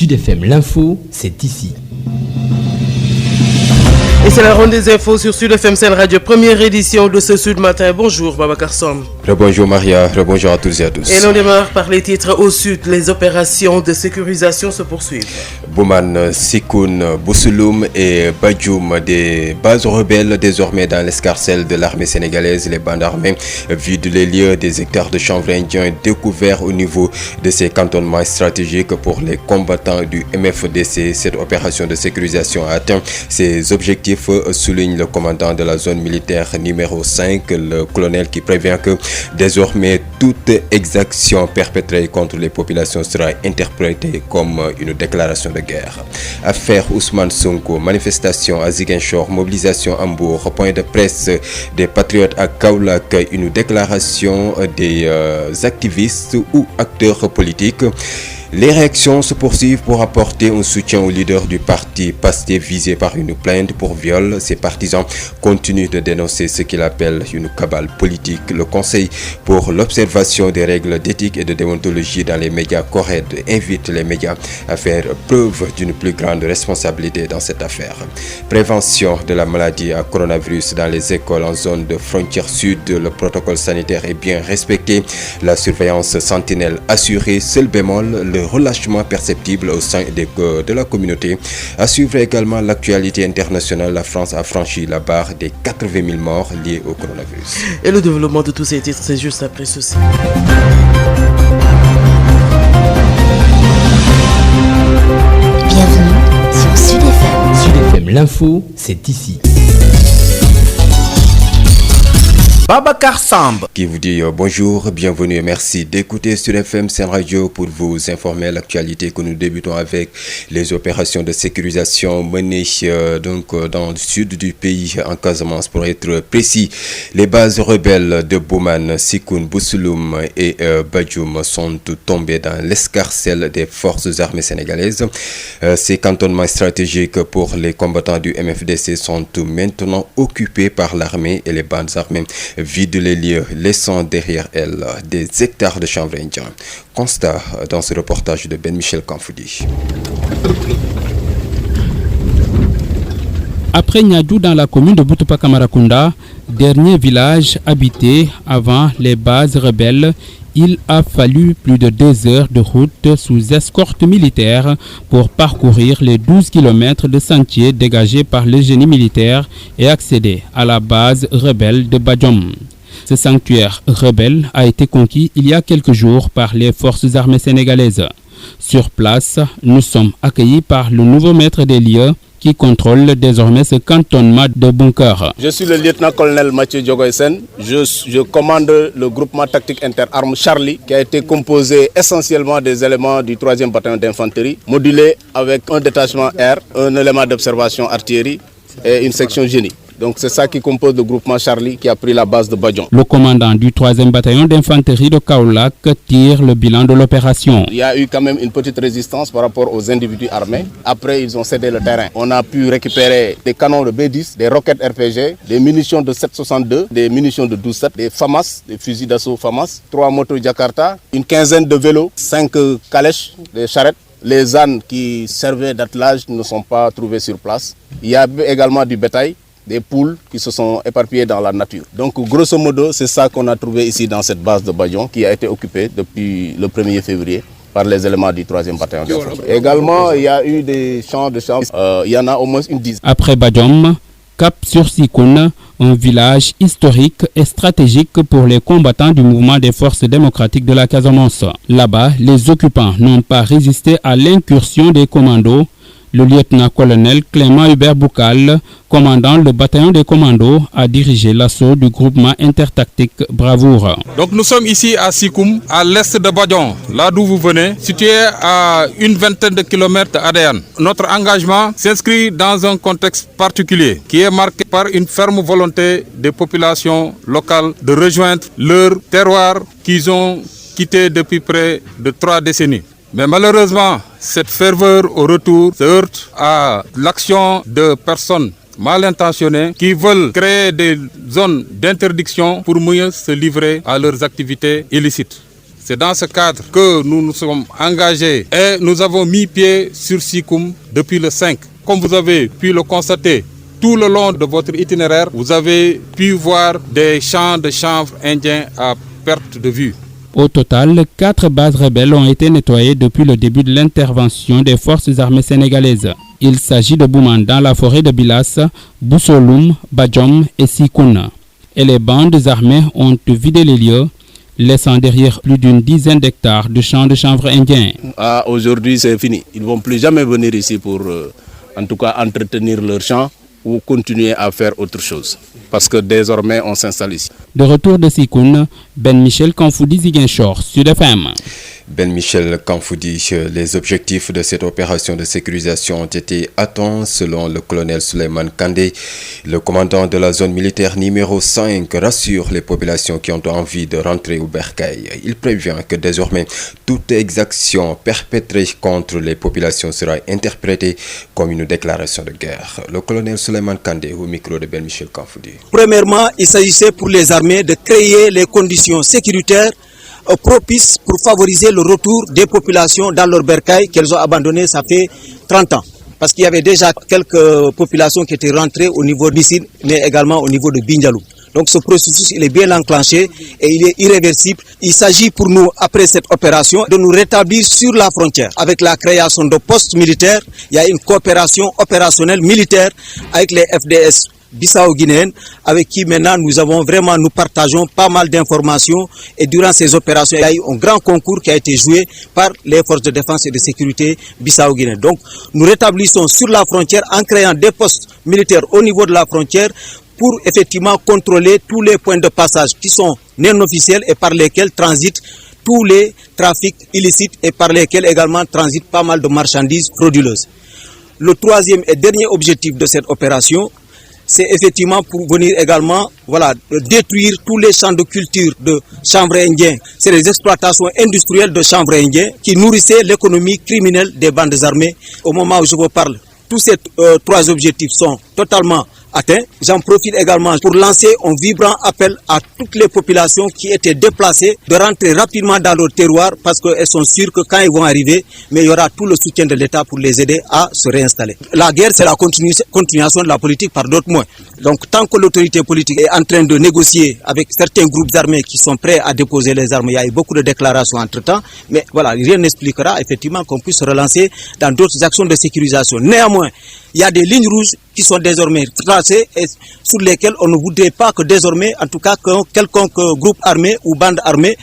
Sud FM, l'info, c'est ici. Et c'est la ronde des infos sur Sud FM Sen Radio, première édition de ce Sud Matin. Bonjour Babacar Som. Bonjour Maria, bonjour à toutes et à tous. Et l'on démarre par les titres au Sud. Les opérations de sécurisation se poursuivent. Bouman, Sikoun, Bousouloum et Badjoum, des bases rebelles désormais dans l'escarcelle de l'armée sénégalaise. Les bandes armées vident les lieux des hectares de chanvre indien découverts au niveau de ces cantonnements stratégiques pour les combattants du MFDC. Cette opération de sécurisation a atteint ses objectifs, souligne le commandant de la zone militaire numéro 5, le colonel, qui prévient que désormais toute exaction perpétrée contre les populations sera interprétée comme une déclaration de guerre. Affaire Ousmane Sonko, manifestation à Ziguinchor, mobilisation à Hambourg, point de presse des patriotes à Kaolack, une déclaration des activistes ou acteurs politiques. Les réactions se poursuivent pour apporter un soutien au leader du parti PASTEF visé par une plainte pour viol. Ses partisans continuent de dénoncer ce qu'il appelle une cabale politique. Le Conseil pour l'observation des règles d'éthique et de déontologie dans les médias CORED invite les médias à faire preuve d'une plus grande responsabilité dans cette affaire. Prévention de la maladie à coronavirus dans les écoles en zone de frontière sud. Le protocole sanitaire est bien respecté. La surveillance sentinelle assurée. Seul bémol, le relâchement perceptible au sein de la communauté. À suivre également l'actualité internationale, la France a franchi la barre des 80 000 morts liés au coronavirus. Et le développement de tous ces titres, c'est juste après ceci. Bienvenue sur Sud FM. Sud FM, l'info, c'est ici. Babacar Samb qui vous dit bonjour, bienvenue et merci d'écouter Sud FM Sen Radio pour vous informer à l'actualité que nous débutons avec les opérations de sécurisation menées dans le sud du pays, en Casamance pour être précis. Les bases rebelles de Bouman, Sikoun, Bousouloum et Badjoum sont tombées dans l'escarcelle des forces armées sénégalaises. Ces cantonnements stratégiques pour les combattants du MFDC sont maintenant occupés par l'armée et les bandes armées vident les lieux, laissant derrière elles des hectares de chanvre indien. Constat dans ce reportage de Ben Michel Kanfoudi. Après Niadou dans la commune de Boutoupa-Kamarakunda, dernier village habité avant les bases rebelles, il a fallu plus de 2 heures de route sous escorte militaire pour parcourir les 12 km de sentiers dégagés par le génie militaire et accéder à la base rebelle de Badjoum. Ce sanctuaire rebelle a été conquis il y a quelques jours par les forces armées sénégalaises. Sur place, nous sommes accueillis par le nouveau maître des lieux qui contrôle désormais ce cantonnement de bunkers. Je suis le lieutenant-colonel Mathieu Diogoysen. Je commande le groupement tactique interarmes Charlie, qui a été composé essentiellement des éléments du 3e bataillon d'infanterie, modulé avec un détachement air, un élément d'observation artillerie et une section génie. Donc c'est ça qui compose le groupement Charlie qui a pris la base de Badjoum. Le commandant du 3e bataillon d'infanterie de Kaolack tire le bilan de l'opération. Il y a eu quand même une petite résistance par rapport aux individus armés. Après, ils ont cédé le terrain. On a pu récupérer des canons de B10, des roquettes RPG, des munitions de 7,62, des munitions de 12,7, des FAMAS, des fusils d'assaut FAMAS, 3 motos Jakarta, une quinzaine de vélos, 5 calèches, des charrettes. Les ânes qui servaient d'attelage ne sont pas trouvés sur place. Il y a également du bétail, des poules qui se sont éparpillées dans la nature. Donc grosso modo, c'est ça qu'on a trouvé ici dans cette base de Badjoum qui a été occupée depuis le 1er février par les éléments du 3e bataillon d'infanterie. Également, il y a eu des champs de champs. Il y en a au moins une dizaine. Après Badjoum, cap sur Sikoun, un village historique et stratégique pour les combattants du mouvement des forces démocratiques de la Casamance. Là-bas, les occupants n'ont pas résisté à l'incursion des commandos. Le lieutenant-colonel Clément Hubert Boukal, commandant le bataillon des commandos, a dirigé l'assaut du groupement intertactique Bravoure. Donc nous sommes ici à Sikoum, à l'est de Badjoum, là d'où vous venez, situé à une vingtaine de kilomètres d'Adéane. Notre engagement s'inscrit dans un contexte particulier qui est marqué par une ferme volonté des populations locales de rejoindre leur terroir qu'ils ont quitté depuis près de 3 décennies. Mais malheureusement, cette ferveur au retour se heurte à l'action de personnes mal intentionnées qui veulent créer des zones d'interdiction pour mieux se livrer à leurs activités illicites. C'est dans ce cadre que nous nous sommes engagés et nous avons mis pied sur Sikoum depuis le 5. Comme vous avez pu le constater, tout le long de votre itinéraire, vous avez pu voir des champs de chanvre indiens à perte de vue. Au total, 4 bases rebelles ont été nettoyées depuis le début de l'intervention des forces armées sénégalaises. Il s'agit de Bouman dans la forêt de Bilas, Bousoloum, Badjom et Sikoun. Et les bandes armées ont vidé les lieux, laissant derrière plus d'une dizaine d'hectares de champs de chanvre indiens. Aujourd'hui, c'est fini. Ils ne vont plus jamais venir ici pour, en tout cas, entretenir leurs champs ou continuer à faire autre chose. Parce que désormais, on s'installe ici. De retour de Sikoun, Ben Michel Kanfoudi Ziguinchor, Sud FM. Ben Michel Kanfoudi, les objectifs de cette opération de sécurisation ont été atteints selon le colonel Souleymane Kandé. Le commandant de la zone militaire numéro 5 rassure les populations qui ont envie de rentrer au bercail. Il prévient que désormais toute exaction perpétrée contre les populations sera interprétée comme une déclaration de guerre. Le colonel Souleymane Kandé au micro de Ben Michel Kanfoudi. Premièrement, il s'agissait pour les armées de créer les conditions sécuritaires propices pour favoriser le retour des populations dans leur bercail qu'elles ont abandonné ça fait 30 ans. Parce qu'il y avait déjà quelques populations qui étaient rentrées au niveau d'Issine, mais également au niveau de Bindjalou. Donc ce processus il est bien enclenché et il est irréversible. Il s'agit pour nous, après cette opération, de nous rétablir sur la frontière. Avec la création de postes militaires, il y a une coopération opérationnelle militaire avec les FDS Bissau-Guinéenne, avec qui maintenant nous partageons pas mal d'informations, et durant ces opérations, il y a eu un grand concours qui a été joué par les forces de défense et de sécurité Bissau-Guinéenne. Donc nous rétablissons sur la frontière en créant des postes militaires au niveau de la frontière pour effectivement contrôler tous les points de passage qui sont non officiels et par lesquels transitent tous les trafics illicites et par lesquels également transitent pas mal de marchandises frauduleuses. Le troisième et dernier objectif de cette opération, c'est effectivement pour venir également détruire tous les champs de culture de chanvre indien. C'est les exploitations industrielles de chanvre indien qui nourrissaient l'économie criminelle des bandes armées. Au moment où je vous parle, tous ces 3 objectifs sont totalement atteints. J'en profite également pour lancer un vibrant appel à toutes les populations qui étaient déplacées de rentrer rapidement dans leur terroir parce qu'elles sont sûres que quand ils vont arriver, mais il y aura tout le soutien de l'État pour les aider à se réinstaller. La guerre, c'est la continuation de la politique par d'autres moyens. Donc tant que l'autorité politique est en train de négocier avec certains groupes armés qui sont prêts à déposer les armes, il y a eu beaucoup de déclarations entre-temps, mais rien n'expliquera effectivement qu'on puisse se relancer dans d'autres actions de sécurisation. Néanmoins, il y a des lignes rouges qui sont désormais tracées et sur lesquelles on ne voudrait pas que désormais, en tout cas, que quelconque groupe armé ou bande armée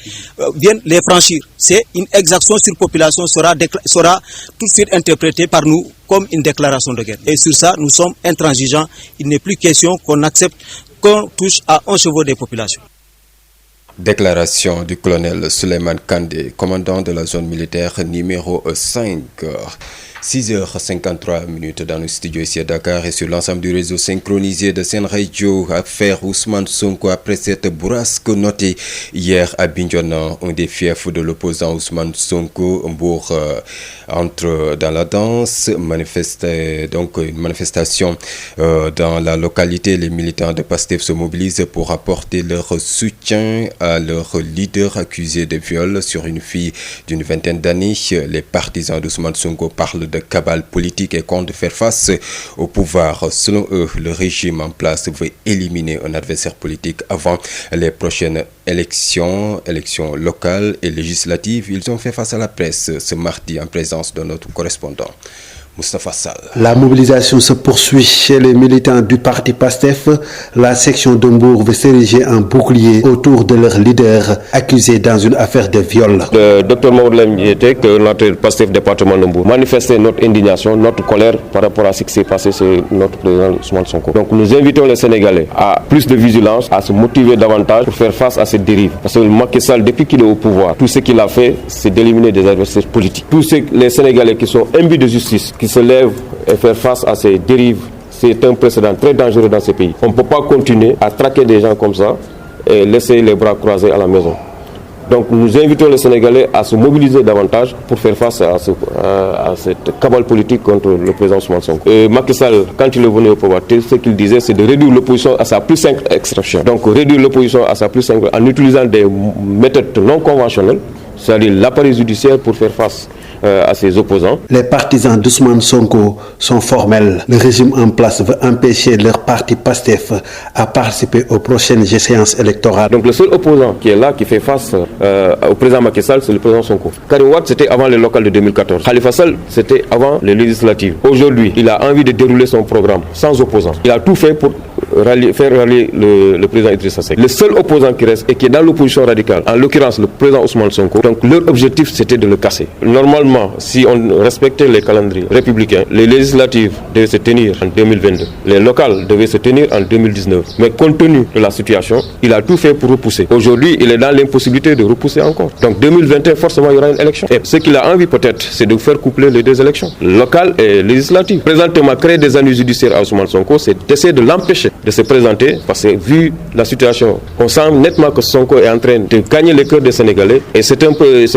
vienne les franchir. C'est une exaction sur population sera tout de suite interprétée par nous comme une déclaration de guerre. Et sur ça, nous sommes intransigeants. Il n'est plus question qu'on accepte qu'on touche à un cheveu des populations. Déclaration du colonel Souleymane Kandé, commandant de la zone militaire numéro 5. 6h53 dans le studio ici à Dakar et sur l'ensemble du réseau synchronisé de Sen Radio. Affaire Ousmane Sonko après cette bourrasque notée hier à Bignona, un des fiefs de l'opposant Ousmane Sonko. Mbour entre dans la danse, une manifestation dans la localité. Les militants de PASTEF se mobilisent pour apporter leur soutien à leur leader accusé de viol sur une fille d'une vingtaine d'années. Les partisans d'Ousmane Sonko parlent de cabale politique et comptent faire face au pouvoir. Selon eux, le régime en place veut éliminer un adversaire politique avant les prochaines élections locales et législatives. Ils ont fait face à la presse ce mardi en présence de notre correspondant Moustapha Sall. La mobilisation se poursuit chez les militants du parti PASTEF. La section de Mbour veut s'ériger en bouclier autour de leur leader accusé dans une affaire de viol. Le docteur Maoudou était que notre PASTEF département de Mbour manifestait notre indignation, notre colère par rapport à ce qui s'est passé chez notre président Ousmane Sonko. Donc nous invitons les Sénégalais à plus de vigilance, à se motiver davantage pour faire face à cette dérive. Parce que Macky Sall, depuis qu'il est au pouvoir, tout ce qu'il a fait, c'est d'éliminer des adversaires politiques. Tous les Sénégalais qui sont imbus de justice, qui se lèvent et faire face à ces dérives, c'est un précédent très dangereux dans ce pays. On ne peut pas continuer à traquer des gens comme ça et laisser les bras croisés à la maison. Donc nous invitons les Sénégalais à se mobiliser davantage pour faire face à cette cabale politique contre le président Ousmane Sonko. Et Macky Sall, quand il est venu au pouvoir, ce qu'il disait, c'est de réduire l'opposition à sa plus simple extraction. Donc réduire l'opposition à sa plus simple en utilisant des méthodes non conventionnelles c'est-à-dire l'appareil judiciaire pour faire face à ses opposants. Les partisans d'Ousmane Sonko sont formels. Le régime en place veut empêcher leur parti PASTEF à participer aux prochaines échéances électorales. Donc le seul opposant qui est là, qui fait face au président Macky Sall, c'est le président Sonko. Karim Wade, c'était avant les locales de 2014. Khalifa Sall, c'était avant les législatives. Aujourd'hui, il a envie de dérouler son programme sans opposant. Il a tout fait pour faire rallier le président Idrissa Seck. Le seul opposant qui reste et qui est dans l'opposition radicale, en l'occurrence le président Ousmane Sonko, donc leur objectif c'était de le casser. Normalement, si on respectait les calendriers républicains, les législatives devaient se tenir en 2022. Les locales devaient se tenir en 2019. Mais compte tenu de la situation, il a tout fait pour repousser. Aujourd'hui, il est dans l'impossibilité de repousser encore. Donc 2021, forcément, il y aura une élection. Et ce qu'il a envie peut-être, c'est de faire coupler les deux élections, locales et législatives. Présentement, créer des ennuis judiciaires à Ousmane Sonko, c'est d'essayer de l'empêcher de se présenter, parce que vu la situation, on sent nettement que Sonko est en train de gagner les cœurs des Sénégalais, et c'est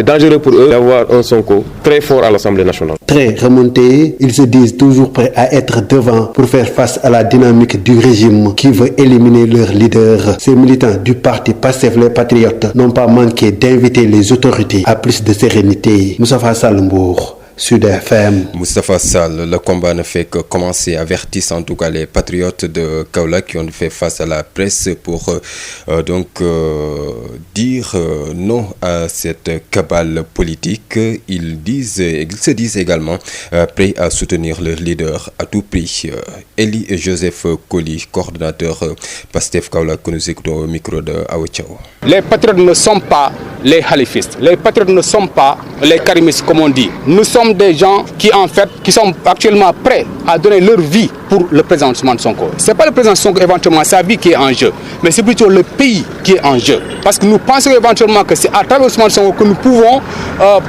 dangereux pour eux d'avoir un Sonko très fort à l'Assemblée nationale. Très remontés, ils se disent toujours prêts à être devant pour faire face à la dynamique du régime qui veut éliminer leur leader. Ces militants du parti PASTEF les Patriotes n'ont pas manqué d'inviter les autorités à plus de sérénité. Moustapha Salembourg, Sud FM. Moustapha Sall, le combat ne fait que commencer, avertissent en tout cas les patriotes de Kaolack qui ont fait face à la presse pour dire non à cette cabale politique. Ils se disent également prêts à soutenir leur leader à tout prix. Eli Joseph Koli, coordonnateur PASTEF Kaolack, que nous écoutons au micro de Awa Thiaw. Les patriotes ne sont pas les khalifistes. Les patriotes ne sont pas les karimistes comme on dit. Nous sommes des gens qui sont actuellement prêts à donner leur vie pour le président Ousmane Sonko. Ce n'est pas le président Sonko éventuellement sa vie qui est en jeu, mais c'est plutôt le pays qui est en jeu. Parce que nous pensons éventuellement que c'est à travers Ousmane Sonko que nous pouvons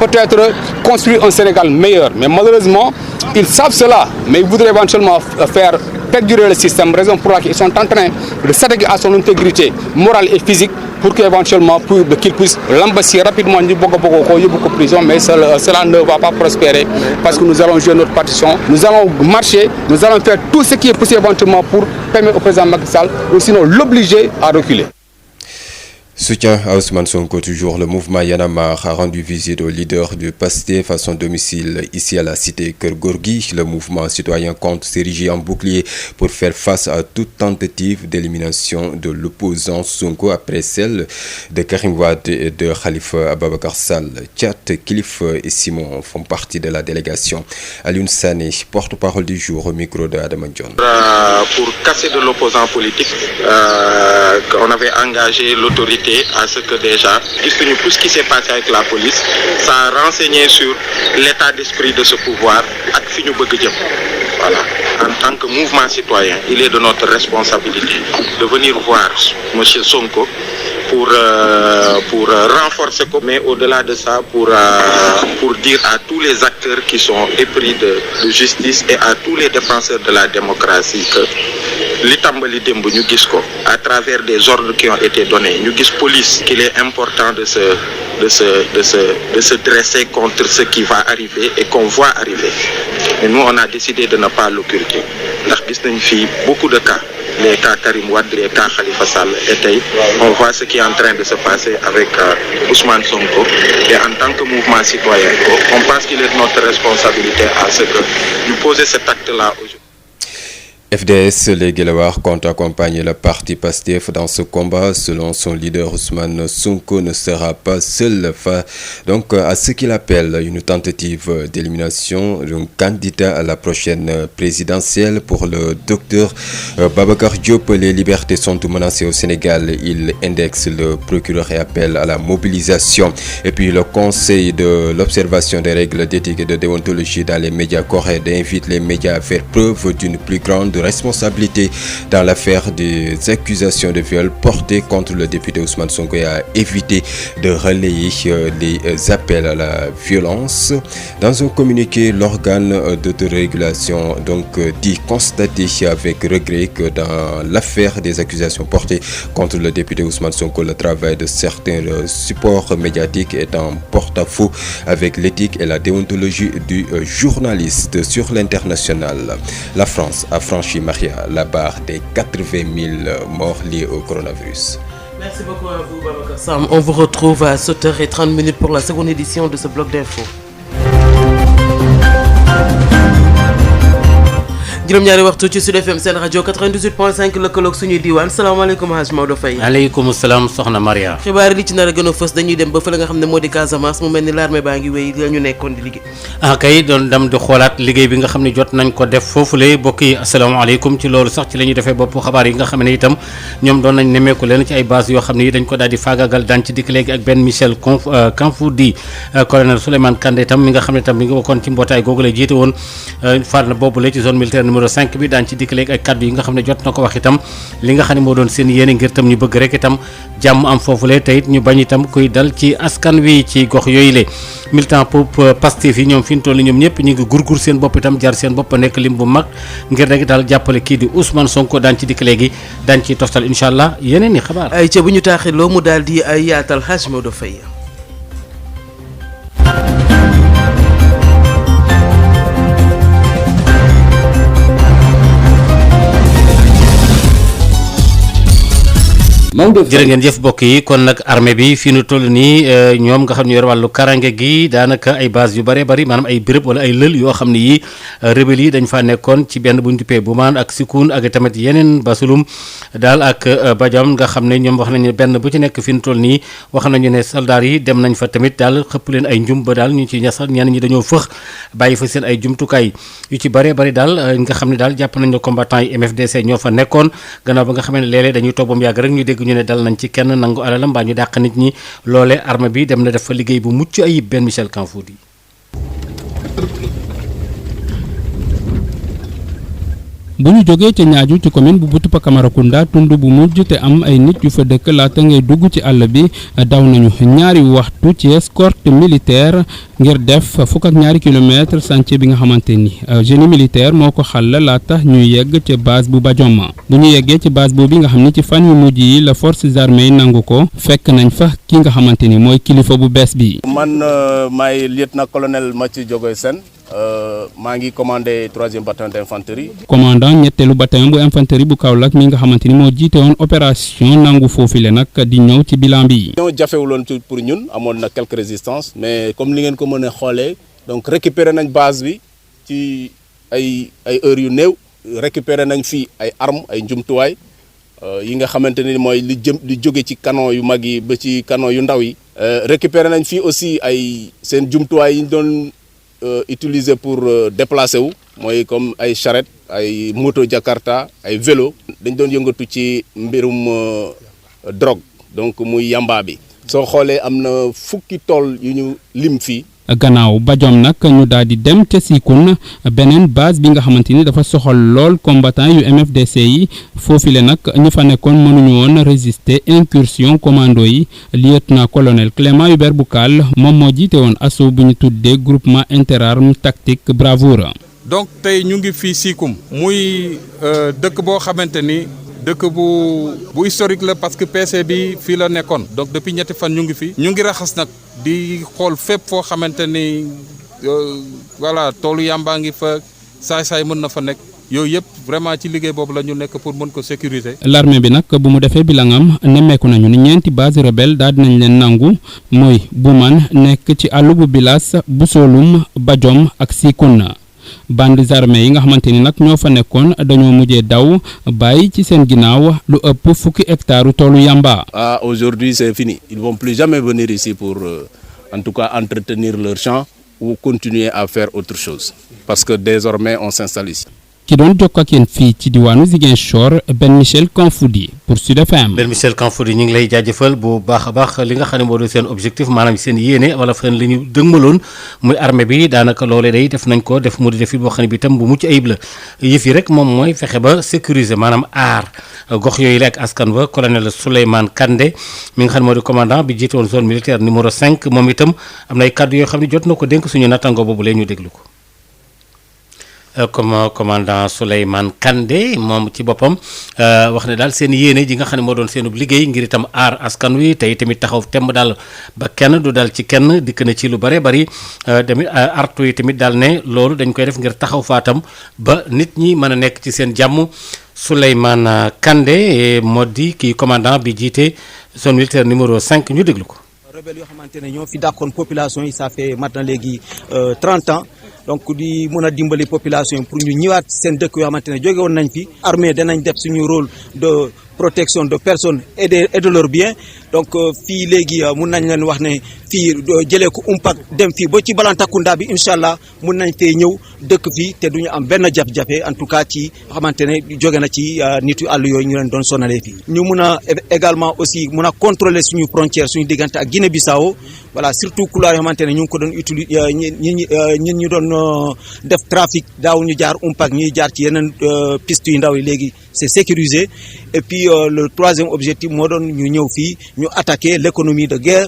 peut-être construire un Sénégal meilleur. Mais malheureusement, ils savent cela, mais ils voudraient éventuellement faire perdurer le système, raison pour laquelle ils sont en train de s'attaquer à son intégrité morale et physique pour qu'éventuellement qu'ils puissent l'embasser rapidement du prison, mais cela ne va pas prospérer parce que nous allons jouer notre partition, nous allons marcher, nous allons faire tout ce qui est possible éventuellement pour permettre au président Macky Sall ou sinon l'obliger à reculer. Soutien à Ousmane Sonko, toujours le mouvement Y en a marre a rendu visite au leader du PASTEF à son domicile ici à la cité Keur Gorgui. Le mouvement citoyen compte s'ériger en bouclier pour faire face à toute tentative d'élimination de l'opposant Sonko après celle de Karim Wade et de Khalifa Ababacar Sall. Tchat, Kilif et Simon font partie de la délégation. Alioune Sané, porte-parole du jour au micro de Adama John. Pour casser de l'opposant politique, on avait engagé l'autorité à ce que déjà, tout ce qui s'est passé avec la police, ça a renseigné sur l'état d'esprit de ce pouvoir. Voilà. En tant que mouvement citoyen, il est de notre responsabilité de venir voir M. Sonko pour renforcer, mais au-delà de ça, pour dire à tous les acteurs qui sont épris de justice et à tous les défenseurs de la démocratie que l'Itambali Dembo ñu gis ko à travers des ordres qui ont été donnés ñu gis police qu'il est important de se dresser contre ce qui va arriver et qu'on voit arriver. Et nous on a décidé de ne pas l'occulter ndax gis nañ fi beaucoup de cas, les cas Karim Wade, les cas Khalifa Sall, et on voit ce qui est en train de se passer avec Ousmane Sonko. Et en tant que mouvement citoyen, on pense qu'il est de notre responsabilité à ce que nous poser cet acte-là aujourd'hui. FDS, les Guelewar comptent accompagner le parti PASTEF dans ce combat. Selon son leader Ousmane Sonko ne sera pas seul donc à ce qu'il appelle une tentative d'élimination d'un candidat à la prochaine présidentielle. Pour le docteur Babacar Diop, les libertés sont menacées au Sénégal. Il indexe le procureur et appelle à la mobilisation. Et puis le Conseil de l'observation des règles d'éthique et de déontologie dans les médias coréens invite les médias à faire preuve d'une plus grande responsabilité dans l'affaire des accusations de viol portées contre le député Ousmane Sonko et à éviter de relayer les appels à la violence. Dans un communiqué, l'organe d'autorégulation dit constater avec regret que dans l'affaire des accusations portées contre le député Ousmane Sonko, le travail de certains supports médiatiques est en porte-à-faux avec l'éthique et la déontologie du journaliste. Sur l'international, la France a franchi, Maria, la barre des 80 000 morts liés au coronavirus. Merci beaucoup à vous, Babacar Sam. On vous retrouve à 7h30 pour la seconde édition de ce bloc d'infos. juróom-ñaari waxtu ci Sud FM seen rajo 98.5 lëkkaloog suñuy diwaan salaamaaleykum Hadj Maodo Faye. aleykum salaam soxna Maria. xibaar li ci nar a gën a fës dañuy dem ba fële nga xam ne moo di Casamance mu mel ni l'armée baa ngi wéy la ñu nekkoon di liggéey. kay doon dem di xoolaat liggéey bi nga xam ne jot nañ ko def foofule bokk yi asalaamaaleykum ci loolu sax ci la ñuy defee bopp xabaar yi nga xam ne itam ñoom doon nañ nemmeeku leen ci ay base yoo xam ne yi dañ ko daal di faagagal daan ci dikk léegi ak benn Michel Kanfoudi colonel Souleymane Kandé itam mi nga xam ne itam mi ngi bokkoon ci mbootaay googu la jiite woon faar na boobule ci zone militaire numéro 5 bi daan ci dikk léegi ay kaddu yi nga xam ne jot na ko wax itam li nga xam ne moo doon seen yéene ngir itam ñu bëgg rek itam jàmm am foofule te it ñu bañ itam kuy dal ci askan wi ci gox yooyu le militant pour Pastef yi ñoom fi ñu toll ñoom ñëpp ñu ngi gurgur seen bopp itam jar seen bopp nekk lim bu mag ngir rek daal jàppale kii di Ousmane Sonko daan ci dikk léegi daan ci toftal incha allah yeneen i xabaar. ay ca bu ñu taaxiloo mu daal di ay yaatal Hadj Maodo Faye. jërë ngeen jëf mbokk yi kon nag armée bi fi nu toll nii ñoom nga xam ne yor wàllu karange gi daanaka ay base yu bëree bëri maanaam ay béréb wala ay lël yoo xam ne yi rebelle yi dañ faa nekkoon ci benn bu ñu tuppee Boumane ak Sikoun ak tamit yeneen Basulum daal ak Badiam nga xam ne ñoom wax nañu benn bu ci nekk fi nu toll nii wax nañu ne soldats yi dem nañ fa tamit daal xëpp leen ay njum ba daal ñu ci ñasal ñenn ñi dañoo fëx bàyyi fa seen ay jumtukaay yu ci bëree bëri daal nga xam ne daal jàpp nañ ne combattant yi MFDC ñoo fa nekkoon gannaaw ba nga xam ne léeg-léeg dañuy toog ba mu yàgg rek ñu dégg ñu ne dal nañ ci kenn nangu alalam mbaa ñu dàq nit ñi loole armée bi dem na def fa liggéey bu mucc ayib benn Michel Kanfoudi. bu ñu jógee ca ñaaju ci commune bu Boutoupa Camaracounda tund bu mujj te am ay nit yu fa dëkk laata ngay dugg ci àll bi daw nañu ñaari waxtu ci escorte militaire ngir def fukk ak ñaari kilomètre chantier bi nga xamante ni génie militaire moo ko xàll laata ñuy yegg ca base bu Badioma bu ñu yeggee ci base boobu nga xam ni ci fan yu mujj yi la forces armées yi nangu ko fekk nañ fa ki nga xamante ni mooy kilifa bu bees bi. man maay lieutenant colonel Mathieu Diogoy Sène maa ngi commandé 3e bataillon d'infanterie. commandant ñetteelu bataillon bu infanterie bu Kaolack mi nga xamante ni moo jiite woon opération nangu foofule nag di ñëw ci bilan bi. ñoo jafewuloon pour ñun amoon na quelques résistances mais comme li ngeen ko mën a xoolee donc récupéré nañ base bi ci ay heures yu néew récupéré nañ fii ay armes ay njumtuwaay yi nga xamante ni mooy li jóge ci canon yu mag yi ba ci canon yu ndaw yi. récupéré nañ fii aussi ay seen jumtuwaay yi ñu doon utiliser pour déplacer wu mooy comme ay charrette ay moto Jakarta ay vélo dañ doon yëngatu ci mbirum drogue donc muy yamba bi soo xoolee am na fukki tool yu ñu lim fii. gannaaw Badiom nag ñu daal di dem ca Sikoun beneen base bi nga xamante ni dafa soxal lool combattant yu MFDC yi foofile nag ñu fa nekkoon mënuñu woon résister incursion commando yi lieutenant colonel Clément Hubert Boucal moom moo jiite woon assaut bu ñu tuddee groupement interarmes tactique bravoure. donc tey ñu ngi fii Sikoum muy dëkk boo xamante ni dëkk bu historique la parce que PC bi fii la nekkoon donc depuis ñetti fan ñu ngi fi ñu ngi raxas nag di xool fépp foo xamante ni voilà toolu yàmbaa ngi fa saay-saay mën na fa nekk yooyu yëpp vraiment ci liggéey boobu la ñu nekk pour mën ko sécuriser. l'armée bi nag bu mu defee bilangam nemmeeku nañu ni ñeenti base rebelle daal dinañ leen nangu mooy Boumane nekk ci àll bu Bilas Bousolum Badiom ak Sikoun. bandes armées yi nga xamante ni nag ñoo fa nekkoon dañoo mujjee daw bàyyi ci seen ginnaaw lu ëpp fukki hectares toolu yamba. Aujourd'hui c'est fini, ils vont plus jamais venir ici pour en tout cas entretenir leur champ ou continuer à faire autre chose parce que désormais on s'installe ici. ki doon jokk ak yéen fii ci diwaanu Ziguinchor Ben Michel Kanfoudi pour Sud FM. Ben Michel Kanfoudi ñu ngi lay jaajëfal bu baax a baax li nga xam ne moo doon seen objectif maanaam seen yéene wala fen li ñu dëgmaloon muy armée bi daanaka loolee day def nañ ko def mu di def it boo xam ne bi itam bu mucc ayib la yëf yi rek moom mooy fexe ba sécuriser maanaam aar gox yooyu la ak askan ba colonel Souleymane Kandé mi nga xam ne moo di commandant bi jiite woon zone militaire numéro 5 moom itam am na ay kàddu yoo xam ne jot na ko dénk suñu nattango boobu lee ñu déglu ko. comme commandant Souleymane Kandé moom ci boppam wax ne daal seen yéene ji nga xam ne moo doon seenub liggéey ngir itam aar askan wi tey tamit taxaw temb daal ba kenn du dal ci kenn dikk na ci lu bare bari tamit artu yi tamit daal ne loolu dañ koy def ngir taxaw faatam ba nit ñi mën a nekk ci seen jàmm. Souleymane Kandé moo di kii commandant bi jiite zone militaire numéro 5 ñu déglu ko. rebelle yoo xamante ne ñoo fi dàqoon population yi ça fait maintenant léegi 30 ans donc di mën a dimbali population yi pour ñu ñëwaat seen dëkk yoo xamante ne jóge woon nañ fi armée danañ def suñu rôle de protection de personnes et de leurs biens donc fii léegi mun nañ leen wax ne fii jëlee ko umpak dem fii ba ci Balantakunda bi incha allah mun nañ fee ñëw dëkk fii te duñu am benn jafe-jafe en tout cas ci xamante ne jóge na ci nitu àll yooyu ñu leen doon sonalee fii. ñu mun a également aussi mun a contrôler suñu frontière suñu diggante ak Guinée-Bissau voilà surtout couloir yoo xamante ne ñu ngi ko doon utiliser ñi ñu doon def trafic daaw ñu jaar umpak ñuy jaar ci yeneen piste yu ndaw yi léegi c'est sécurisé et puis le troisième objectif moo doon ñu ñëw fii ñu attaquer l'économie de guerre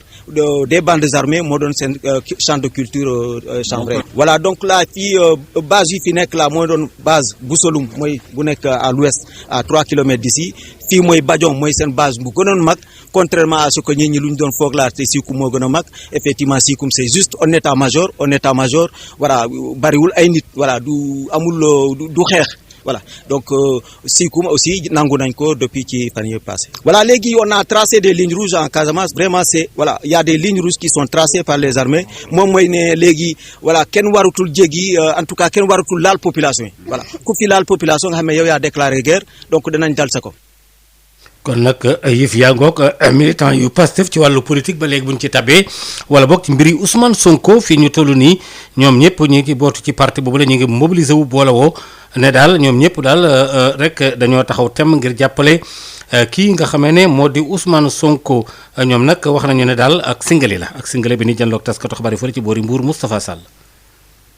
des bandes armées moo doon seen champ de culture chambré. Voilà donc là fii base yi fi nekk là mooy doon base Boussoloum mooy bu nekk à l'ouest à 3 kilomètres d'ici fii mooy Badion mooy seen base bu gënoon mag contrairement à ce que ñi lu ñu doon foog laa te Sikoum moo gën a mag effectivement Sikoum c'est juste un état-major voilà bariwul ay nit voilà du amul du xeex. Voilà donc Sikoum aussi nangu nañ ko depuis ci fan yii passé. Voilà léegi on a tracé des lignes rouges en Casamance vraiment c'est voilà il y a des lignes rouges qui sont tracées par les armées moom mooy ne léegi voilà kenn warutul jéggi en tout cas kenn warutul laal population yi voilà ku fi laal population nga xam ne yow yaa déclaré guerre donc danañ dal sa ko. kon nag yëf yaa ngoog militant yu Pastef ci wàllu politique ba léegi buñ ci tabee wala boog ci mbiri Ousmane Sonko fii ñu toll nii ñoom ñëpp ñu ngi bootu ci parti boobu la ñu ngi mobilisé wu boole woo ne daal ñoom ñëpp daal rek dañoo taxaw temm ngir jàppale kii nga xamee ne moo di Ousmane Sonko ñoom nag wax nañu ne daal ak singali la ak singali bi ni jënloog taskatu xabaar yi fële ci boori Mbour Moustapha Sall.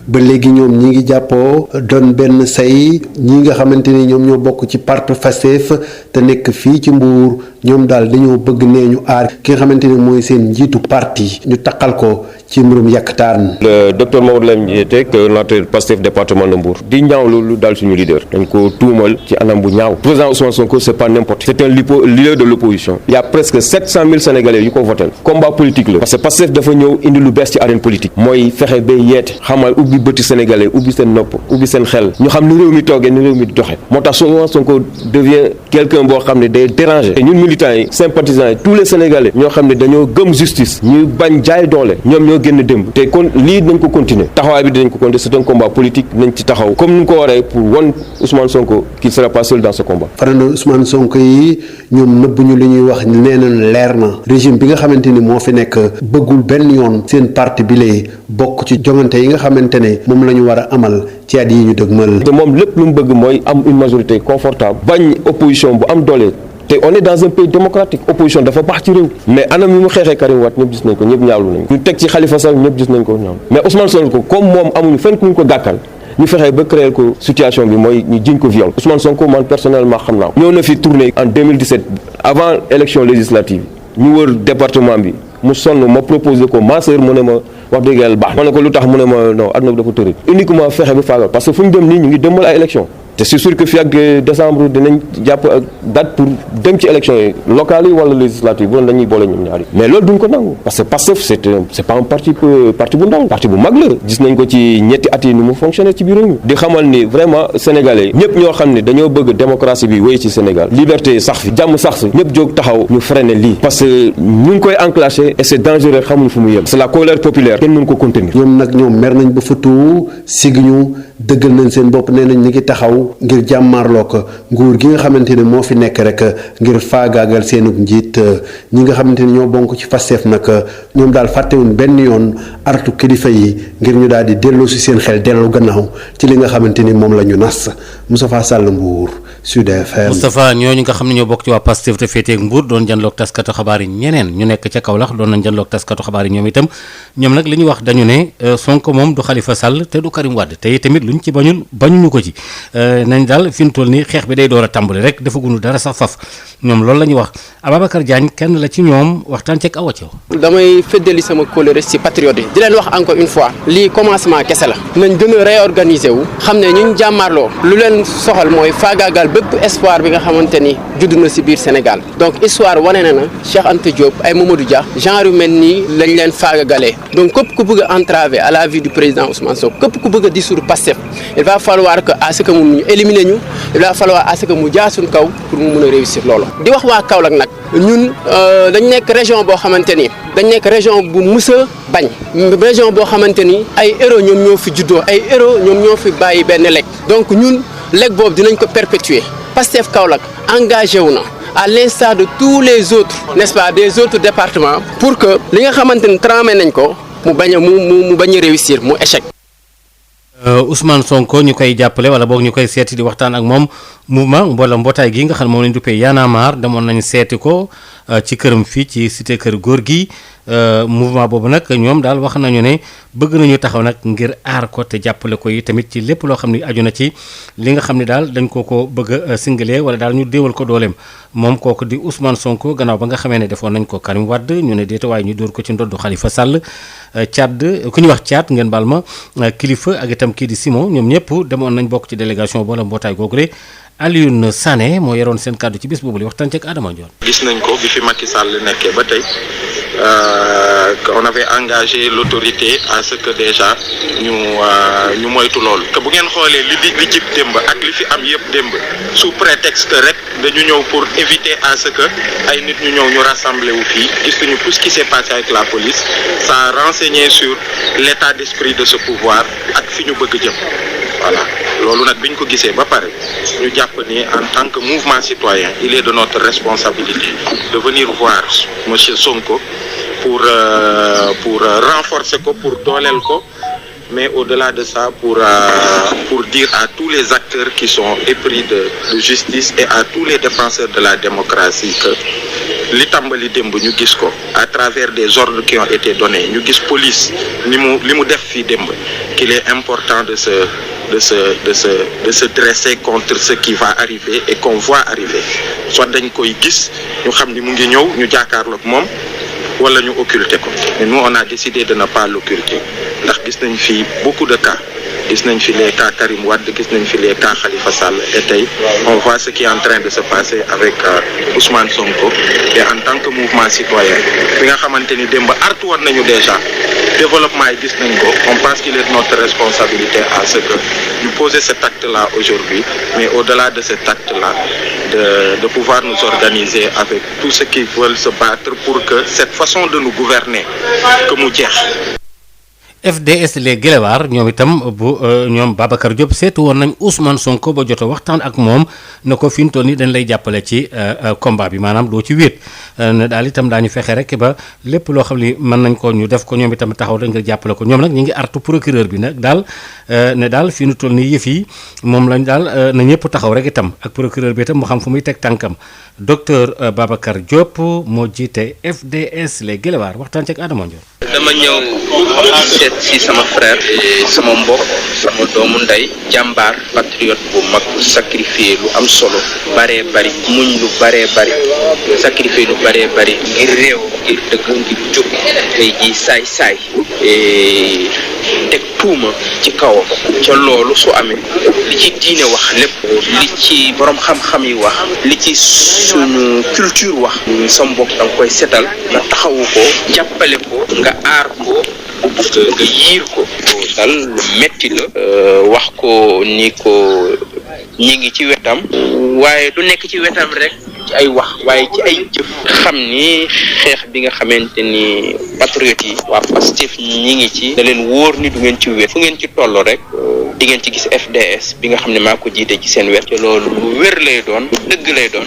ba léegi ñoom ñi ngi jàppoo doon benn say ñi nga xamante ni ñoom ñoo bokk ci parti Pastef te nekk fii ci Mbour ñoom daal dañoo bëgg nee ñu aar ki nga xamante ni mooy seen njiitu parti ñu taqal ko ci mbirum yàkkataan. le docteur Mamadou Lamine Diété coordonnateur Pastef département de Mbour di ñaawlu lu daal suñu leader dañ ko tuumal ci anam bu ñaaw président Ousmane Sonko c'est pas n'importe qui c'est un leader de l'opposition il y a presque 700 000 Sénégalais yu ko voté combat politique la parce que Pastef dafa ñëw indi lu bees ci arène politique mooy fexe ba yeete xamal ubbi bëti Sénégalais ubbi seen nopp ubbi seen xel ñu xam ni réew mi toogee ni réew mi doxe moo tax Ousmane Sonko devient quelqu'un boo xam ne day déranger te ñun militants yi sympathisants yi tous les Sénégalais ñoo xam ne dañoo gëm justice ñu bañ jaay doole ñoom ñoo génn démb te kon lii dañ ko continuer taxawaay bi dinañ ko continuer c'est un combat politique nañ ci taxaw comme ni mu ko waree pour won Ousmane Sonko qu'il sera pas seul dans ce combat. farandoo Ousmane Sonko yi ñoom nëbbuñu li ñuy wax nee nañ leer na régime bi nga xamante ni moo fi nekk bëggul benn yoon seen parti bi lay bokk ci joŋante yi nga xamante ne moom la ñu war a amal ci at yi ñu dëgmal. te moom lépp lu mu bëgg mooy am une majorité confortable bañ opposition bu am doole. te on est dans un pays démocratique opposition dafa baax ci réew mais anam yi mu xeexee Karim Wade ñëpp gis nañ ko ñëpp ñaawlu nañ ko ñu teg ci Khalifa Sall ñëpp gis nañ ko ñaaw mais Ousmane Sonko comme moom amuñu fenn ku ñu ko gàkkal ñu fexee ba créer ko situation bi mooy ñu jiñ ko viol Ousmane Sonko man personnellement xam naa ko ñëw na fi tournée en 2017 avant élection législative ñu wër département bi mu sonn ma proposé ko ma sœur mu ne ma wax dëgg yàlla baax ma ne ko lu tax mu ne ma non adduna bi dafa tëri uniquement fexe ba faagal parce que fu ñu dem nii ñu ngi demal ay élection te c'est sûr que fii ak décembre dinañ jàpp ak date pour dem ci élection yi locales yi wala législatives bu doon dañuy boole ñoom ñaari mais loolu duñ ko nangu parce que Pastef c'est pas un parti bu ndaw parti bu mag la gis nañ ko ci ñetti at yi ni mu fonctionné ci biir réew mi di xamal ni vraiment sénégalais ñëpp ñoo xam ne dañoo bëgg démocratie bi wéy ci Sénégal liberté sax fi jàmm sax si ñëpp jóg taxaw ñu freiner lii parce que ñu ngi koy enclencher et c'est dangereux xamuñ fu mu yem c'est la colère populaire kenn mënu ko contenir. ñoom nag ñoom mer nañ ba futu siguñu dëggal nañ seen bopp nee nañ ñi ngi taxaw ngir jàmmaarloo ko nguur gi nga xamante ne moo fi nekk rek ngir faagaagal seenug njiit ñi nga xamante ne ñoo bonk ci Pastef nag ñoom daal fàttewuñ benn yoon artu kilifa yi ngir ñu daal di delloo si seen xel dellu gannaaw ci li nga xamante ni moom la ñu nas Moustapha Sall Mbour Sud FM. Moustapha ñooñu nga xam ne ñoo bokk ci waa Pastef te féetee ak Mbour doon janloog taskatu xabaar yi ñeneen ñu nekk ca Kaolack doon nañ janloog taskatu xabaar yi ñoom itam ñoom nag li ñu wax dañu ne Sonko moom du Khalifa Sall te du Karim Wade te tamit luñ ci bañuñu ko ci nañ daal fi mu toll nii xeex bi day door a tàmbali rek defaguñu dara sax faf ñoom loolu la ñuy wax Ababacar Diagne kenn la ci ñoom waxtaan ceeg Awa Thiaw. damay feddali sama kóllëre ci patriote yi di leen wax encore une fois lii commencement kese la nañ gën a réorganiser wu xam ne ñu jàmmaarloo lu leen soxal mooy faagaagal bépp espoir bi nga xamante ni judd na ci biir Sénégal donc histoire wane na Cheikh Anta Diop ay Mamadou Dia genre yu mel nii lañ leen faagagalee donc képp ku bëgg a entraver à la vie du président Ousmane Sonko képp ku bëgg a dissoudre Pastef il va falloir que à ce que mu éliminer ñu il va falloir à ce que mu jaar suñu kaw pour mu mën a réussir loolu di wax waa Kaolack nag ñun dañ nekk région boo xamante ni dañ nekk région bu mus a bañ région boo xamante ni ay héros ñoom ñoo fi juddoo ay héros ñoom ñoo fi bàyyi benn lekk donc ñun lekk boobu dinañ ko perpétuer Pastef Kaolack engagé wu na à l'instar de tous les autres n'est-ce pas des autres départements pour que li nga xamante ni tramé nañ ko mu bañ a réussir mu échec. Ousmane Sonko ñu koy jàppale wala boog ñu koy seeti di waxtaan ak moom mouvement wala mbootaay gi nga xam ne moom lañ duppee Y'en a marre demoon nañu seeti ko ci këram fii ci cité kër góor gi mouvement boobu nag ñoom daal wax nañu ne bëgg nañu taxaw nag ngir aar ko te jàppale ko yi tamit ci lépp loo xam ne aju na ci li nga xam ne daal dañ ko bëgg a singalee wala daal ñu déewal ko dooleem moom kooku di Ousmane Sonko gannaaw ba nga xamee ne defoon nañ ko Karim Wade ñu ne déeta waaye ñu dóor ko ci ndoddu Khalifa Sall Tchad ku ñu wax Tchad ngeen baal ma kilifa ak itam kii di Simon ñoom ñëpp demoon nañ bokk ci délégation wala mbootaay googule Alioune Sané moo yoroon seen kàddu ci bis boobu li waxtaan ci ak Adama Ndione. gis nañ ko bi fi Macky Sall nekkee ba tey on avait engagé l'autorité à ce que déjà ñu moytu loolu que bu ngeen xoolee li jib démb ak li fi am yëpp démb sous prétexte que rek dañu ñëw pour éviter à ce que ay nit ñu ñëw ñu rassembler wu fii gis nañu tout ce qui s'est passé avec la police ça a renseigné sur l'état d'esprit de ce pouvoir ak fi ñu bëgg jëm voilà loolu nag bi ñu ko gisee ba pare ñu jàpp ni en tant que mouvement citoyen il est de notre responsabilité de venir voir monsieur Sonko pour renforcer ko pour dooleel ko mais au-delà de ça pour dire à tous les acteurs qui sont épris de justice et à tous les défenseurs de la démocratie que li tàmbali démb ñu gis ko à travers des ordres qui ont été donnés ñu gis police li mu def fii démb qu'il est important de se dresser contre ce qui va arriver et qu'on voit arriver soit dañ koy gis ñu xam ni mu ngi ñëw ñu jàkkaarloog moom wala ñu occulter ko mais nous on a décidé de ne pas l'occulter ndax gis nañ fi beaucoup de cas gis nañ fi les cas Karim Wade gis nañ fi les cas Khalifa Sall et tey on voit ce qui est en train de se passer avec Ousmane Sonko et en tant que mouvement citoyen bi nga xamante ni démb artu woon nañu déjà développement yi gis nañ ko on pense qu'il est de notre responsabilité à ce que ñu poser cet acte-là aujourd'hui mais au-delà de cet acte-là de pouvoir nous organiser avec tous ceux qui veulent se battre pour que cette façon de nous gouverner que mu jeex. FDS les Guelwaar ñoom itam bu ñoom Babacar Diop seetu woon nañ Ousmane Sonko ba jot a waxtaan ak moom na ko fi mu toll nii dañ lay jàppale ci combat bi maanaam doo ci wéet ne daal itam daañu fexe rek ba lépp loo xam ni mën nañ ko ñu def ko ñoom itam taxaw dañ nga jàppale ko ñoom nag ñu ngi artu procureur bi nag daal ne daal fi mu toll nii yëf yi moom lañ daal na ñëpp taxaw rek itam ak procureur bi itam mu xam fu muy teg tànkam docteur Babacar Diop moo jiite FDS les Guelwaar waxtaan ci ak Adama Ndione. dama ñëw seet si sama frère sama mbokk sama doomu ndey jàmbaar patriote bu mag sacrifié lu am solo baree bari muñ lu baree bari sacrifié lu baree bari ngir réew ngir dëgg ngir jóg tey ji saay-saay teg tuuma ci kawam ca loolu su amee li ci diine wax lépp li ci borom xam-xam yi wax li ci suñu culture wax sa mbokk da nga koy setal nga taxawu ko jàppale ko nga aar ko nga yiir ko dal lu metti la wax ko ni ko ñi ngi ci wetam waaye du nekk ci wetam rek ci ay wax waaye ci ay jëf xam ni xeex bi nga xamante ni patriote yi waa Pastef ñi ngi ci da leen wóor ni du ngeen ci wet fu ngeen ci toll rek di ngeen ci gis FDS bi nga xam ne maa ko jiite ci seen wet te loolu lu wér lay doon lu dëgg lay doon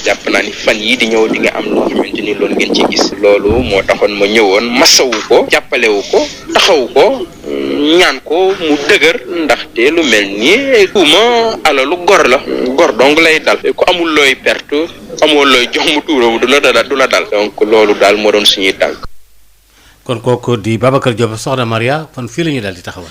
jàpp naa ni fan yi di ñëw di nga am loo xamante ni loolu ngeen ci gis loolu moo taxoon ma ñëwoon masawu ko jàppalewu ko taxawu ko ñaan ko mu dëgër ndaxte lu mel nii tuuma alalu gor la gor dong lay dal ku amul looy perte amoo looy jox mu tuurawu du la dal donc loolu daal moo doon suñuy tànk. kon kooku di Babacar Diop soxna Maria kon fii la ñu daal di taxawal.